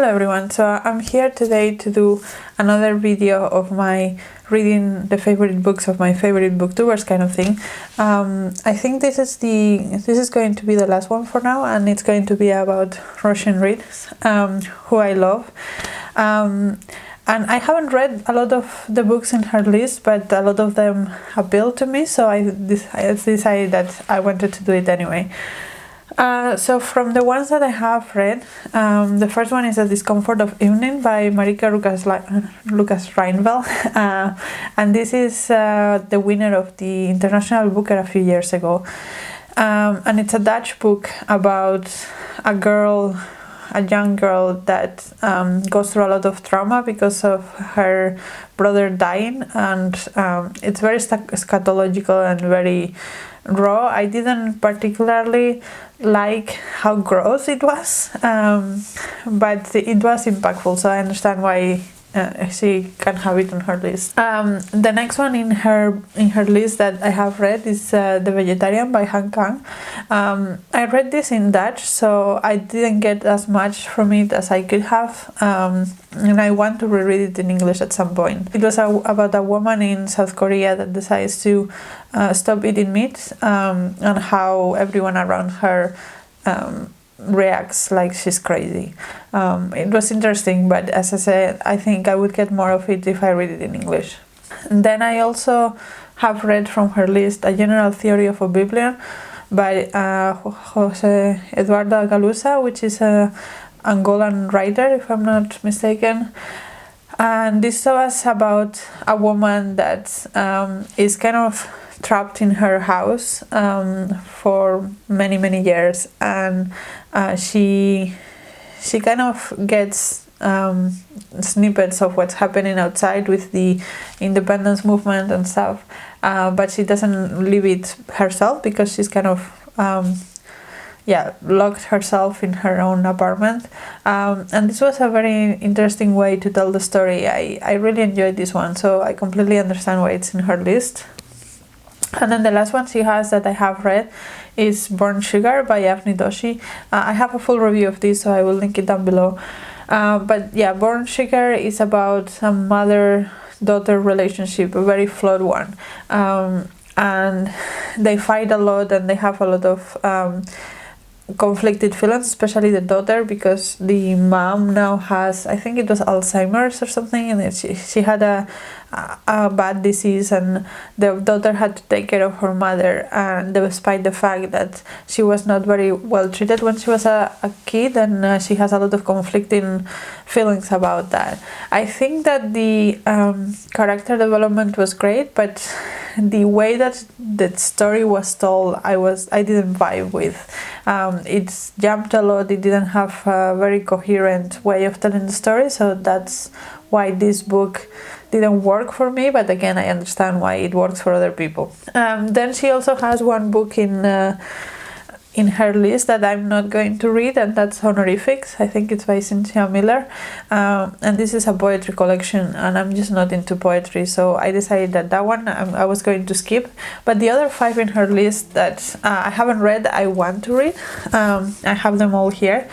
Hello everyone, so I'm here today to do another video of my reading the favorite books of my favorite booktubers kind of thing. I think this is going to be the last one for now, and it's going to be about Roisin, who I love. And I haven't read a lot of the books in her list, but a lot of them appeal to me, so I decided that I wanted to do it anyway. So from the ones that I have read, the first one is The Discomfort of Evening by Marieke Lucas Rijnveld, and this is the winner of the International Booker a few years ago, and it's a Dutch book about a young girl that goes through a lot of trauma because of her brother dying, and it's very eschatological and very raw. I didn't particularly like how gross it was, but it was impactful, so I understand why she can have it on her list. The next one in her list that I have read is The Vegetarian by Han Kang. I read this in Dutch, so I didn't get as much from it as I could have, and I want to reread it in English at some point. It was about a woman in South Korea that decides to stop eating meat, and how everyone around her reacts like she's crazy. It was interesting, but as I said, I think I would get more of it if I read it in English. And then I also have read from her list A General Theory of Oblivion by Jose Eduardo Agalusa, which is a Angolan writer, if I'm not mistaken. And this was about a woman that is kind of trapped in her house for many years, and she kind of gets snippets of what's happening outside with the independence movement and stuff, but she doesn't live it herself because she's kind of locked herself in her own apartment, and this was a very interesting way to tell the story. I really enjoyed this one, so I completely understand why it's in her list. And then the last one she has that I have read is Born Sugar by Avni Doshi. I have a full review of this, so I will link it down below. But yeah, Born Sugar is about a mother-daughter relationship, a very flawed one. And they fight a lot, and they have a lot of conflicted feelings, especially the daughter, because the mom now has, I think it was Alzheimer's or something, and she had a bad disease, and the daughter had to take care of her mother, and despite the fact that she was not very well treated when she was a kid, and she has a lot of conflicting feelings about that. I think that the character development was great, but the way that the story was told, I didn't vibe with. It jumped a lot. It didn't have a very coherent way of telling the story, so that's why this book didn't work for me, but again, I understand why it works for other people. Then she also has one book in her list that I'm not going to read, and that's Honorifics. I think it's by Cynthia Miller, and this is a poetry collection, and I'm just not into poetry, so I decided that one I was going to skip. But the other 5 in her list that I haven't read, I want to read. I have them all here.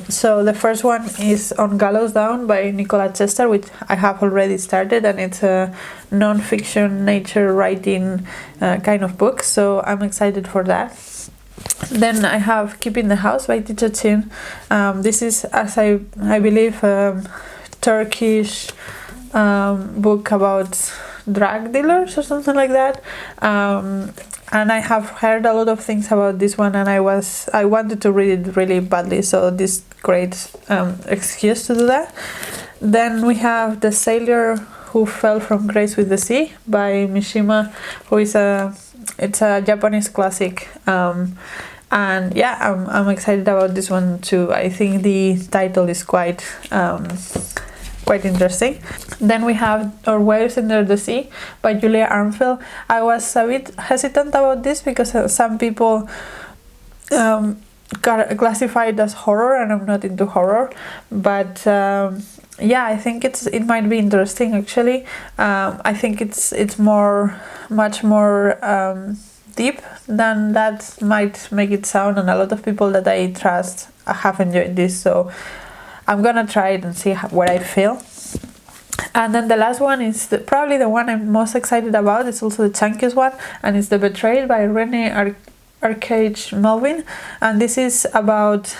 So the first one is On Gallows Down by Nicola Chester, which I have already started, and it's a non-fiction nature writing kind of book, so I'm excited for that. Then I have Keeping the House by Teacher Chin. This is, as I believe, Turkish book about drug dealers or something like that. And I have heard a lot of things about this one, and I wanted to read it really badly, so this great excuse to do that. Then we have The Sailor Who Fell from Grace with the Sea by Mishima, who is it's a Japanese classic, and yeah, I'm excited about this one too. I think the title is quite interesting. Then we have Our Waves Under the Sea by Julia Armfield. I was a bit hesitant about this because some people classify it as horror, and I'm not into horror, but yeah, I think it might be interesting actually. I think it's much more deep than that might make it sound, and a lot of people that I trust have enjoyed this, so I'm gonna try it and see what I feel. And then the last one is probably the one I'm most excited about. It's also the chunkiest one, and it's The Betrayed by Reine Arcache Melvin. And this is about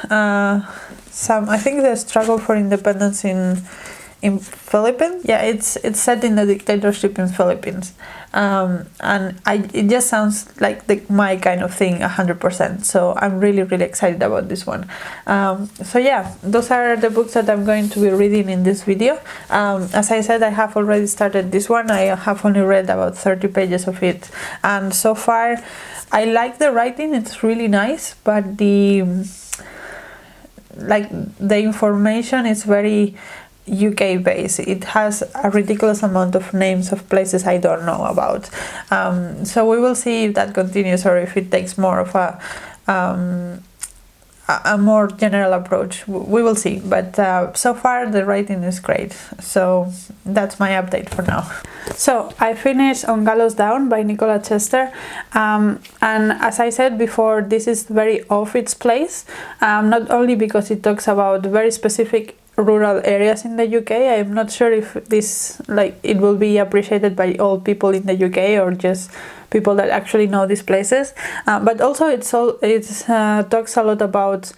I think the struggle for independence in Philippines. Yeah, it's set in the dictatorship in Philippines. And it just sounds like my kind of thing 100%. So I'm really, really excited about this one. So yeah, those are the books that I'm going to be reading in this video. As I said, I have already started this one. I have only read about 30 pages of it, and so far I like the writing. It's really nice, but the information is very UK based. It has a ridiculous amount of names of places I don't know about. So we will see if that continues or if it takes more of a more general approach. We will see, but so far the writing is great. So that's my update for now. So I finished On Gallows Down by Nicola Chester, and as I said before, this is very off its place, not only because it talks about very specific rural areas in the UK. I'm not sure if this it will be appreciated by all people in the UK or just people that actually know these places, but also it talks a lot about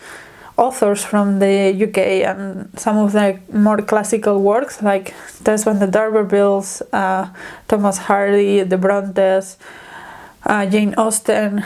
authors from the UK and some of the more classical works like Tess van de D'Urbervilles, Thomas Hardy, the Brontes, Jane Austen.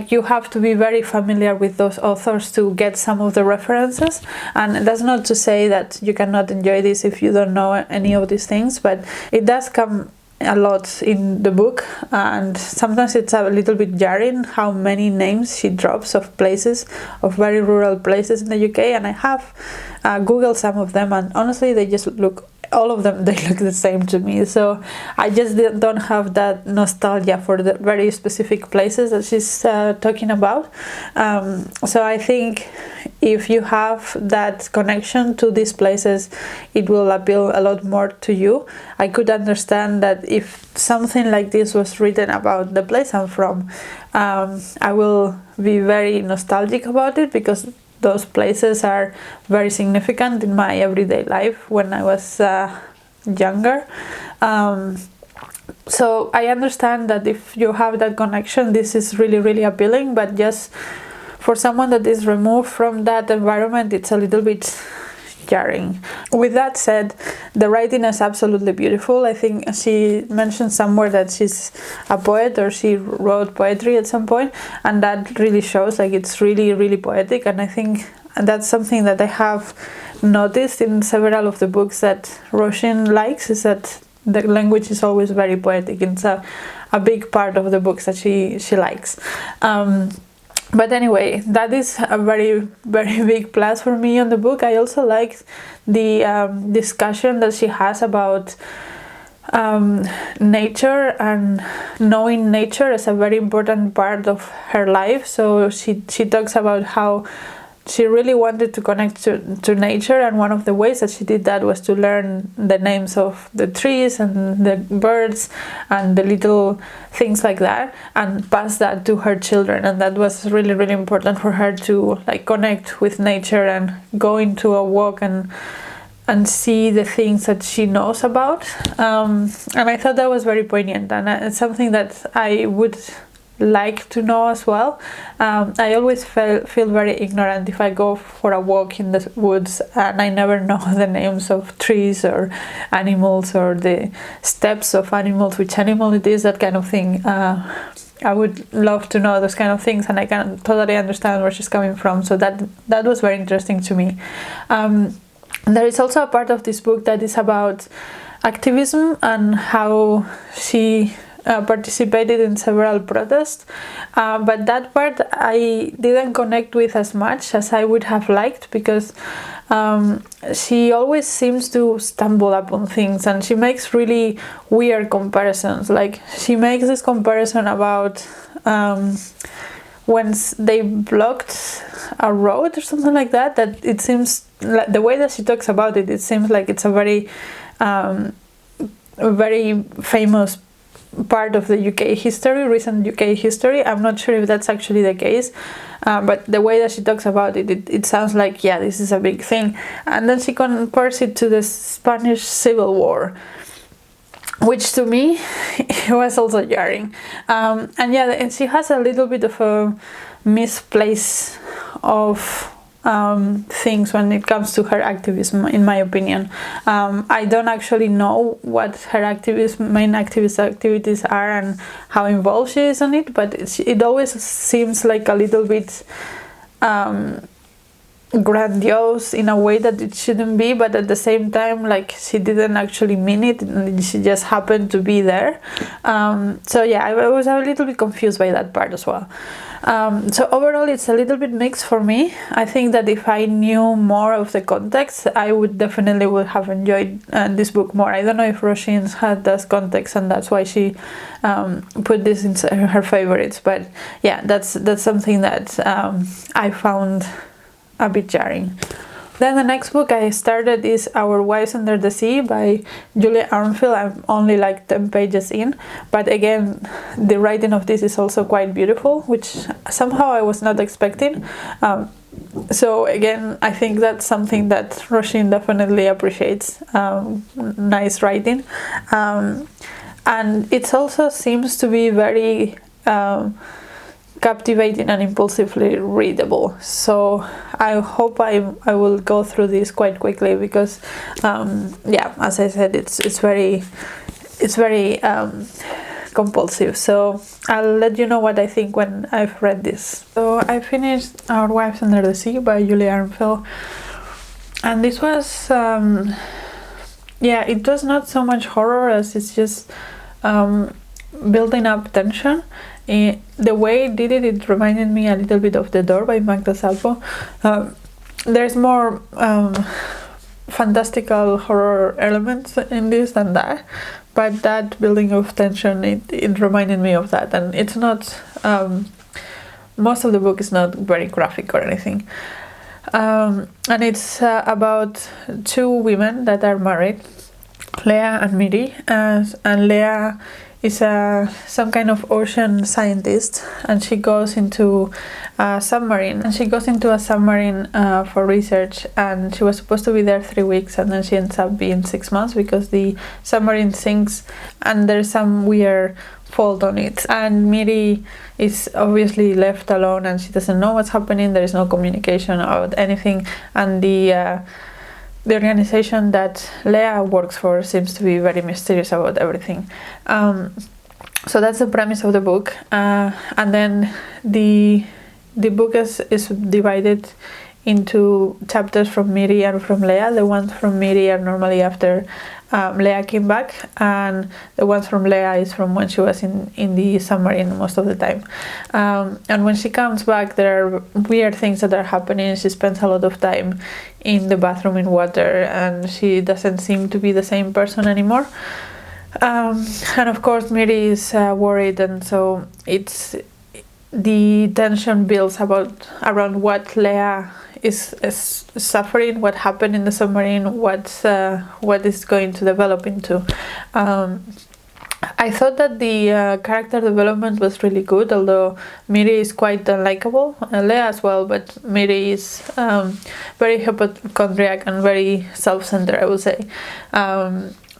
You have to be very familiar with those authors to get some of the references, and that's not to say that you cannot enjoy this if you don't know any of these things, but it does come a lot in the book, and sometimes it's a little bit jarring how many names she drops of places, of very rural places in the UK, and I have googled some of them, and honestly they just look, all of them, they look the same to me, so I just don't have that nostalgia for the very specific places that she's talking about. So I think if you have that connection to these places, it will appeal a lot more to you. I could understand that if something like this was written about the place I'm from, I will be very nostalgic about it, because those places are very significant in my everyday life when I was younger. So I understand that if you have that connection, this is really, really appealing, but just for someone that is removed from that environment, it's a little bit jarring. With that said, the writing is absolutely beautiful. I think she mentioned somewhere that she's a poet, or she wrote poetry at some point, and that really shows. It's really, really poetic, and I think that's something that I have noticed in several of the books that Roisin likes, is that the language is always very poetic. It's a big part of the books that she likes. But anyway, that is a very, very big plus for me on the book. I also liked the discussion that she has about nature and knowing nature as a very important part of her life. So she talks about how she really wanted to connect to nature, and one of the ways that she did that was to learn the names of the trees and the birds and the little things like that, and pass that to her children. And that was really, really important for her to connect with nature and go into a walk and see the things that she knows about. And I thought that was very poignant, and it's something that I would like to know as well. I always feel very ignorant if I go for a walk in the woods and I never know the names of trees or animals or the steps of animals, which animal it is, that kind of thing. I would love to know those kind of things, and I can totally understand where she's coming from, so that was very interesting to me. There is also a part of this book that is about activism and how she participated in several protests, but that part I didn't connect with as much as I would have liked, because she always seems to stumble upon things, and she makes really weird comparisons. She makes this comparison about when they blocked a road or something like that, that it seems, the way that she talks about it, it seems like it's a very very famous part of the UK history, recent UK history. I'm not sure if that's actually the case, but the way that she talks about it, it sounds like, yeah, this is a big thing. And then she compares it to the Spanish Civil War, which to me it was also jarring. And yeah, and she has a little bit of a misplace of things when it comes to her activism, in my opinion. I don't actually know what her main activist activities are and how involved she is in it, but it always seems like a little bit grandiose in a way that it shouldn't be, but at the same time, like, she didn't actually mean it, and she just happened to be there. So yeah, I was a little bit confused by that part as well. So overall, it's a little bit mixed for me. I think that if I knew more of the context, I would have enjoyed this book more. I don't know if Roisin had that context and that's why she put this in her favorites, but yeah, that's something that I found a bit jarring. Then the next book I started is Our Wives Under the Sea by Julia Armfield. I'm only like 10 pages in, but again, the writing of this is also quite beautiful, which somehow I was not expecting. So again, I think that's something that Roisin definitely appreciates, nice writing. And it also seems to be very captivating and impulsively readable. So I hope I will go through this quite quickly because yeah, as I said, it's very compulsive. So I'll let you know what I think when I've read this. So I finished Our Wives Under the Sea by Julia Armfield, and this was yeah, it was not so much horror as it's just building up tension. The way it did it, it reminded me a little bit of The Door by Magda Salpo. There's more fantastical horror elements in this than that, but that building of tension, it reminded me of that. And it's not, most of the book is not very graphic or anything. And it's about two women that are married, Leah and Miri, and Leah is some kind of ocean scientist, and she goes into a submarine. For research, and she was supposed to be there 3 weeks, and then she ends up being 6 months because the submarine sinks and there's some weird fault on it. And Miri is obviously left alone and she doesn't know what's happening. There is no communication about anything, and the organization that Leah works for seems to be very mysterious about everything. So that's the premise of the book. And then the book is divided into chapters from Miri and from Leah. The ones from Miri are normally after Leah came back, and the ones from Leah is from when she was in the submarine most of the time. And when she comes back, there are weird things that are happening. She spends a lot of time in the bathroom in water, and she doesn't seem to be the same person anymore. And of course, Miri is worried, and so the tension builds around what Leah is suffering, what happened in the submarine, what is going to develop into. I thought that the character development was really good, although Miri is quite unlikable, Leah as well, but Miri is very hypochondriac and very self-centered, I would say.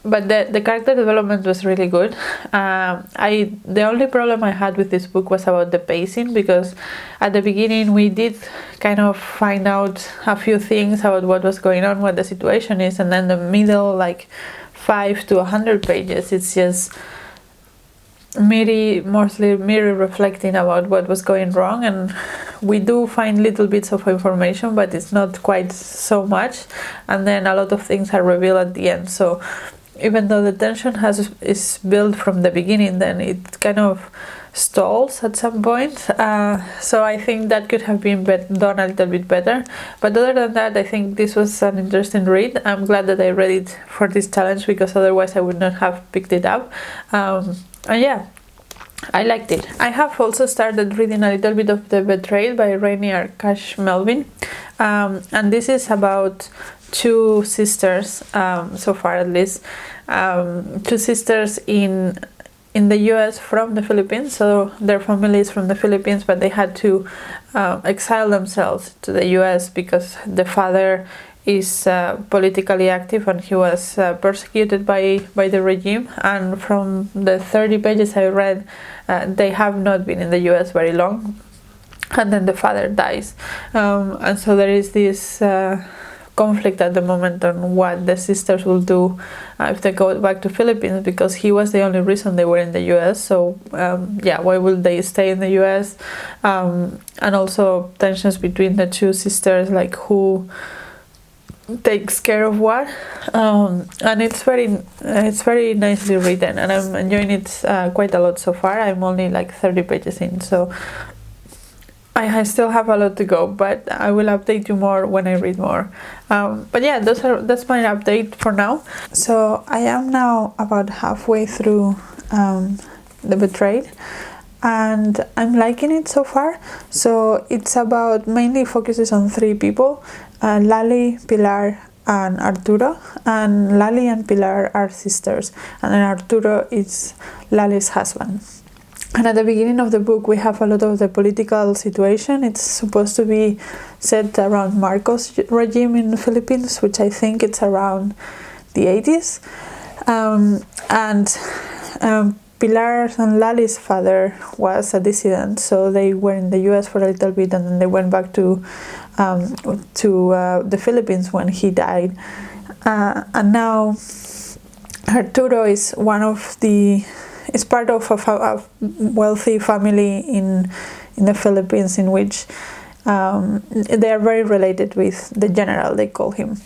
But the character development was really good. The only problem I had with this book was about the pacing, because at the beginning we did kind of find out a few things about what was going on, what the situation is, and then the middle, like 5 to 100 pages, it's just mostly Miri reflecting about what was going wrong, and we do find little bits of information, but it's not quite so much, and then a lot of things are revealed at the end. So even though the tension is built from the beginning, then it kind of stalls at some point. So I think that could have been done a little bit better. But other than that, I think this was an interesting read. I'm glad that I read it for this challenge, because otherwise I would not have picked it up. And yeah, I liked it. I have also started reading a little bit of The Betrayed by Reine Arcache Melvin. And this is about two sisters, so far at least, two sisters in in the US from the Philippines, so their family is from the Philippines, but they had to exile themselves to the US because the father is politically active and he was persecuted by the regime. And from the 30 pages I read, they have not been in the US very long, and then the father dies, and so there is this conflict at the moment on what the sisters will do if they go back to Philippines, because he was the only reason they were in the US. So why will they stay in the US? And also tensions between the two sisters, like who takes care of what, and it's very nicely written, and I'm enjoying it quite a lot so far. I'm only like 30 pages in, so I still have a lot to go, but I will update you more when I read more. But yeah, that's my update for now. So I am now about halfway through The Betrayed, and I'm liking it so far. So it's about, mainly focuses on 3 people, Lali, Pilar, and Arturo. And Lali and Pilar are sisters, and then Arturo is Lali's husband. And at the beginning of the book, we have a lot of the political situation. It's supposed to be set around Marcos regime in the Philippines, which I think it's around the 80s. Pilar and Lali's father was a dissident, so they were in the US for a little bit, and then they went back to the Philippines when he died. And now Arturo is is part of a wealthy family in the Philippines, in which they are very related with the general, they call him.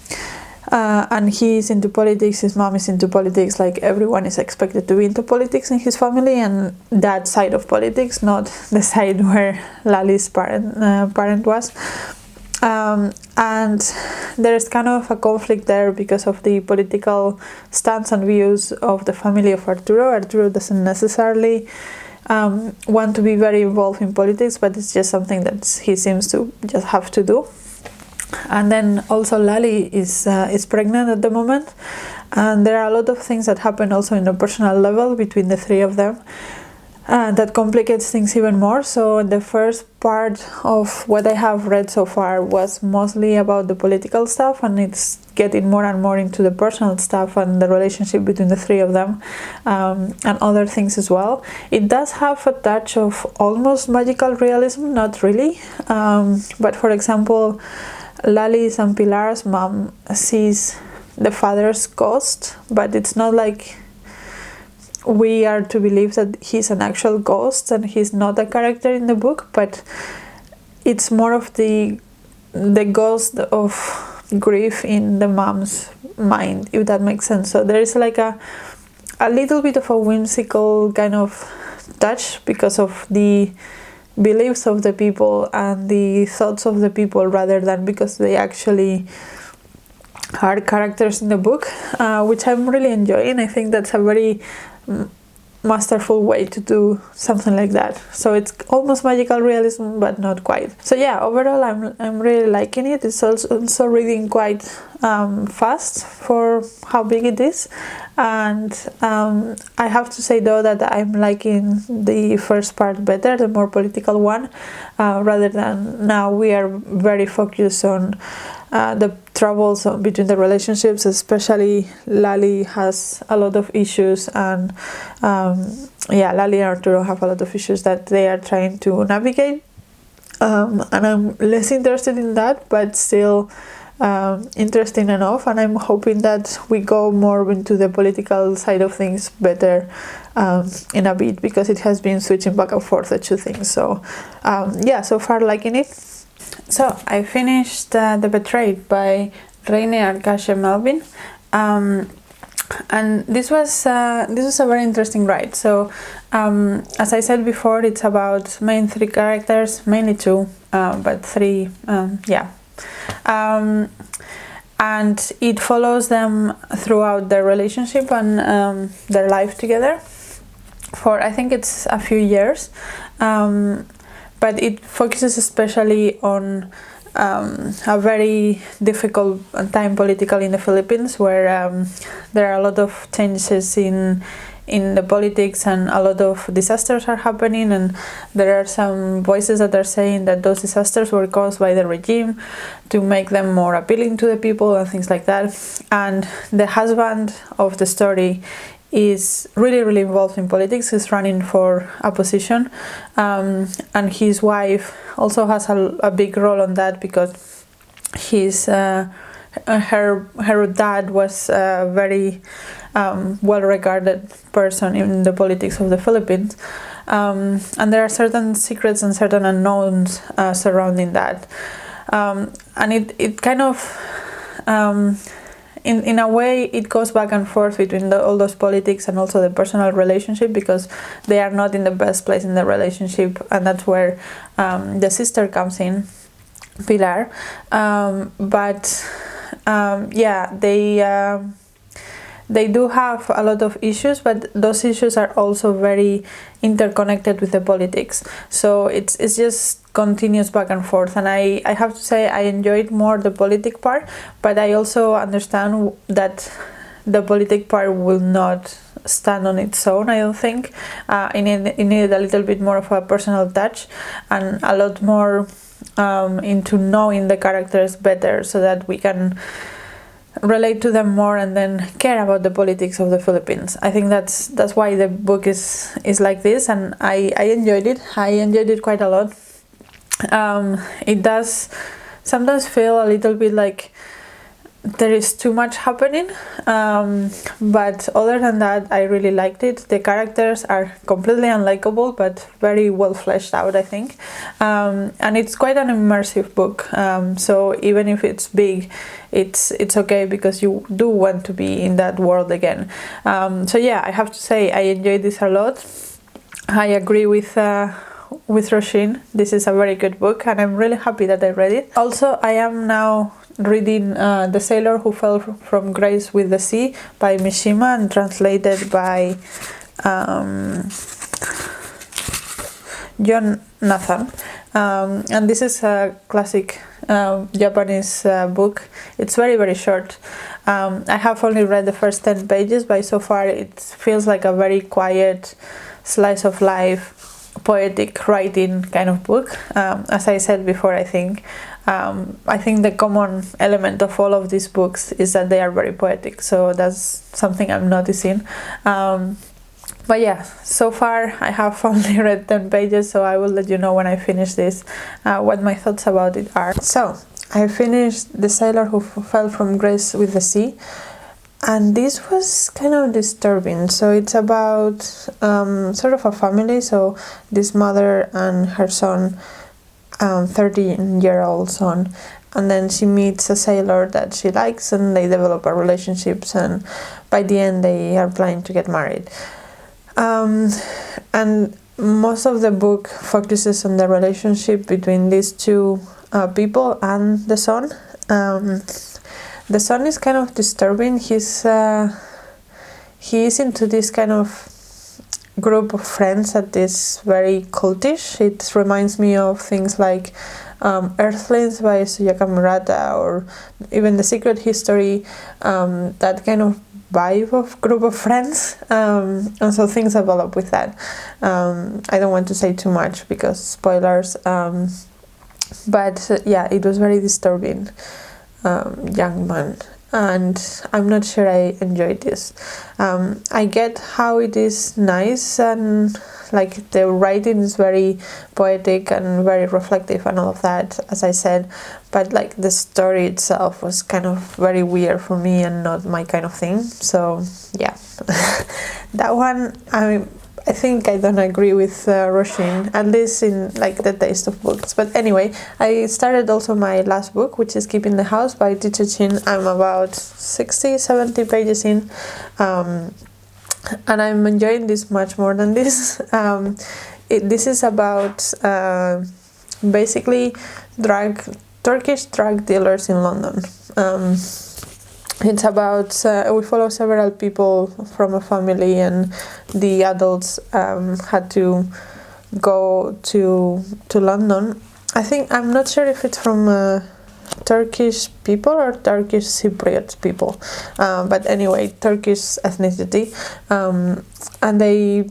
And he is into politics, his mom is into politics, like everyone is expected to be into politics in his family, and that side of politics, not the side where Lali's parent was. And there's kind of a conflict there because of the political stance and views of the family of Arturo. Arturo doesn't necessarily want to be very involved in politics, but it's just something that he seems to just have to do. And then also Lali is pregnant at the moment, and there are a lot of things that happen also in a personal level between the 3 of them. That complicates things even more. So the first part of what I have read so far was mostly about the political stuff, and it's getting more and more into the personal stuff and the relationship between the 3 of them, and other things as well. It does have a touch of almost magical realism, not really, but for example, Lali's and Pilar's mom sees the father's ghost, but it's not like we are to believe that he's an actual ghost and he's not a character in the book, but it's more of the ghost of grief in the mom's mind, if that makes sense. So there is like a little bit of a whimsical kind of touch because of the beliefs of the people and the thoughts of the people, rather than because they actually are characters in the book, which I'm really enjoying. I think that's a very masterful way to do something like that. So it's almost magical realism, but not quite. So yeah, overall I'm really liking it. It's also reading quite fast for how big it is, and I have to say though that I'm liking the first part better, the more political one, rather than now we are very focused on the troubles between the relationships. Especially Lali has a lot of issues, and Lali and Arturo have a lot of issues that they are trying to navigate, and I'm less interested in that, but still interesting enough, and I'm hoping that we go more into the political side of things better in a bit, because it has been switching back and forth the 2 things. So so far liking it. So I finished The Betrayed by Reine Arcache Melvin, and this was a very interesting ride. So as I said before, it's about main 3 characters, mainly 2, but 3, and it follows them throughout their relationship and their life together for, I think it's a few years, but it focuses especially on a very difficult time politically in the Philippines, where there are a lot of changes in in the politics, and a lot of disasters are happening, and there are some voices that are saying that those disasters were caused by the regime to make them more appealing to the people and things like that. And the husband of the story is really involved in politics. He's running for a position, and his wife also has a big role on that, because her dad was a very well-regarded person in the politics of the Philippines, and there are certain secrets and certain unknowns surrounding that, and it kind of in a way it goes back and forth between all those politics and also the personal relationship, because they are not in the best place in the relationship, and that's where the sister comes in, Pilar, but they do have a lot of issues, but those issues are also very interconnected with the politics, so it's just continuous back and forth. And I have to say I enjoyed more the politic part, but I also understand that the politic part will not stand on its own. I don't think it needed a little bit more of a personal touch and a lot more into knowing the characters better, so that we can relate to them more and then care about the politics of the Philippines. I think that's why the book is like this, and I enjoyed it. I enjoyed it quite a lot. It does sometimes feel a little bit like there is too much happening, but other than that, I really liked it. The characters are completely unlikable, but very well fleshed out, I think, and it's quite an immersive book, so even if it's big, it's okay, because you do want to be in that world again. So yeah, I have to say I enjoyed this a lot. I agree with Roisin. This is a very good book, and I'm really happy that I read it. Also, I am now reading The Sailor Who Fell from Grace with the Sea by Mishima, and translated by John Nathan, and this is a classic Japanese book. It's very short. I have only read the first 10 pages, but so far it feels like a very quiet slice of life, poetic writing kind of book. As I said before, I think the common element of all of these books is that they are very poetic, so that's something I'm noticing. But yeah, so far I have only read 10 pages, so I will let you know when I finish this what my thoughts about it are. So I finished The Sailor Who Fell from Grace with the Sea, and this was kind of disturbing. So it's about sort of a family, so this mother and her son, 13-year-old son, and then she meets a sailor that she likes, and they develop a relationship, and by the end they are planning to get married. And most of the book focuses on the relationship between these two people and the son. The son is kind of disturbing. He is into this kind of group of friends that is very cultish. It reminds me of things like Earthlings by Suyaka Murata, or even The Secret History, that kind of vibe of group of friends, and so things develop with that. I don't want to say too much because spoilers, but yeah, it was very disturbing, young man, and I'm not sure I enjoyed this. I get how it is nice, and like the writing is very poetic and very reflective and all of that, as I said, but like the story itself was kind of very weird for me and not my kind of thing. So yeah, that one, I think I don't agree with Roisin, at least in like the taste of books. But anyway, I started also my last book, which is Keeping the House by Teacher Chin. I'm about 60-70 pages in, and I'm enjoying this much more than this. This is about basically Turkish drug dealers in London. It's about we follow several people from a family, and the adults had to go to London. I'm not sure if it's from Turkish people or Turkish Cypriot people, but anyway, Turkish ethnicity, and they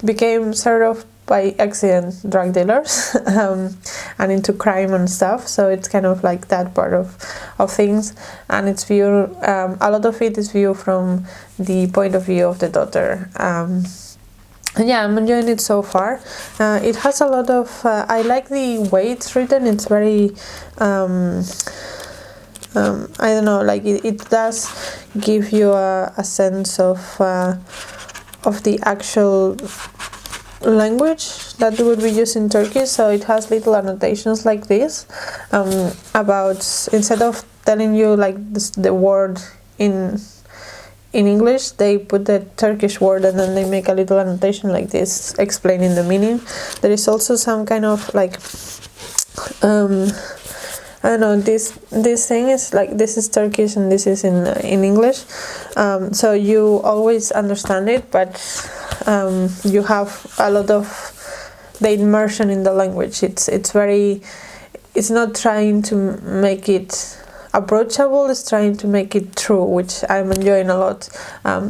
became sort of by accident drug dealers and into crime and stuff. So it's kind of like that part of things, and it's viewed, a lot of it is viewed from the point of view of the daughter. And yeah, I'm enjoying it so far. It has a lot of I like the way it's written. It's very I don't know, like it does give you a sense of the actual language that would be used in Turkish. So it has little annotations like this, about, instead of telling you like the word in English, they put the Turkish word and then they make a little annotation like this explaining the meaning. There is also some kind of like I don't know, this thing is like, this is Turkish and this is in English, so you always understand it, but you have a lot of the immersion in the language. It's not trying to make it approachable, it's trying to make it true, which I'm enjoying a lot.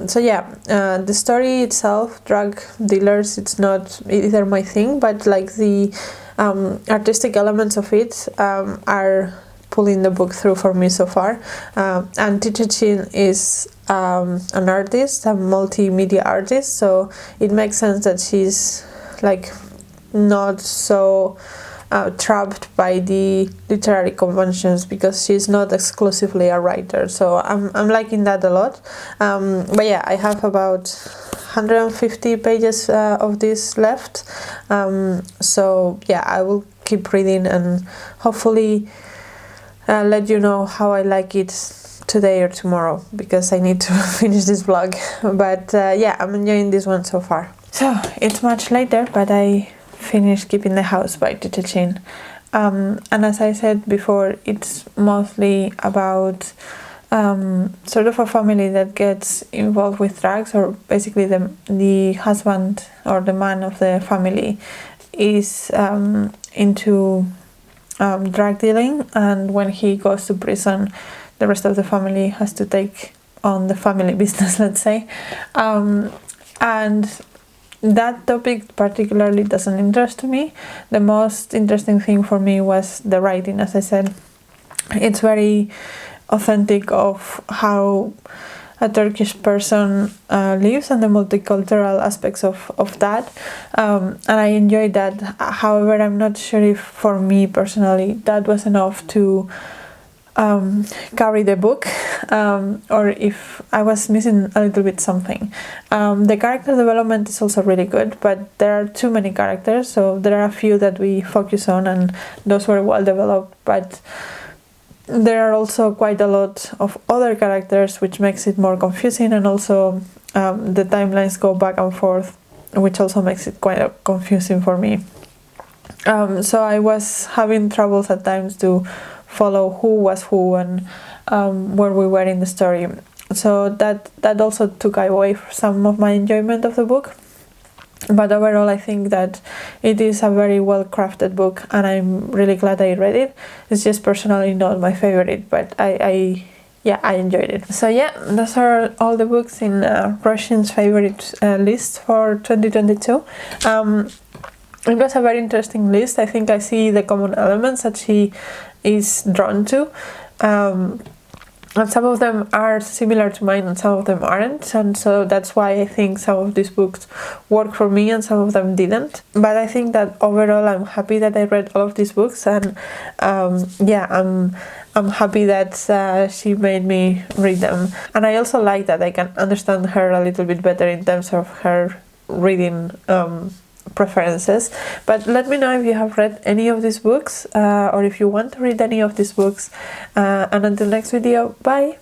So yeah, the story itself, drug dealers, it's not either my thing, but like the artistic elements of it are pulling the book through for me so far. And Teacher Chin is an artist, a multimedia artist, so it makes sense that she's like not so trapped by the literary conventions, because she's not exclusively a writer. So I'm liking that a lot. But yeah, I have about 150 pages of this left. So yeah, I will keep reading and hopefully let you know how I like it today or tomorrow, because I need to finish this vlog. But yeah, I'm enjoying this one so far. So it's much later, but I finished Keeping the House by Teacher Chin. And as I said before, it's mostly about sort of a family that gets involved with drugs, or basically the husband or the man of the family is into drug dealing, and when he goes to prison, the rest of the family has to take on the family business, let's say. And that topic particularly doesn't interest me. The most interesting thing for me was the writing. As I said, it's very authentic of how a Turkish person lives and the multicultural aspects of that, and I enjoyed that. However, I'm not sure if for me personally that was enough to carry the book, or if I was missing a little bit something. The character development is also really good, but there are too many characters, so there are a few that we focus on and those were well developed, but there are also quite a lot of other characters, which makes it more confusing, and also the timelines go back and forth, which also makes it quite confusing for me. So I was having troubles at times to follow who was who and where we were in the story. So that also took away some of my enjoyment of the book. But overall, I think that it is a very well crafted book, and I'm really glad I read it. It's just personally not my favorite, but I enjoyed it. So yeah, those are all the books in Roisin's favorite list for 2022. It was a very interesting list. I think I see the common elements that she is drawn to. And some of them are similar to mine and some of them aren't, and so that's why I think some of these books work for me and some of them didn't. But I think that overall I'm happy that I read all of these books, and yeah, I'm happy that she made me read them. And I also like that I can understand her a little bit better in terms of her reading preferences. But let me know if you have read any of these books, or if you want to read any of these books, and until next video, bye!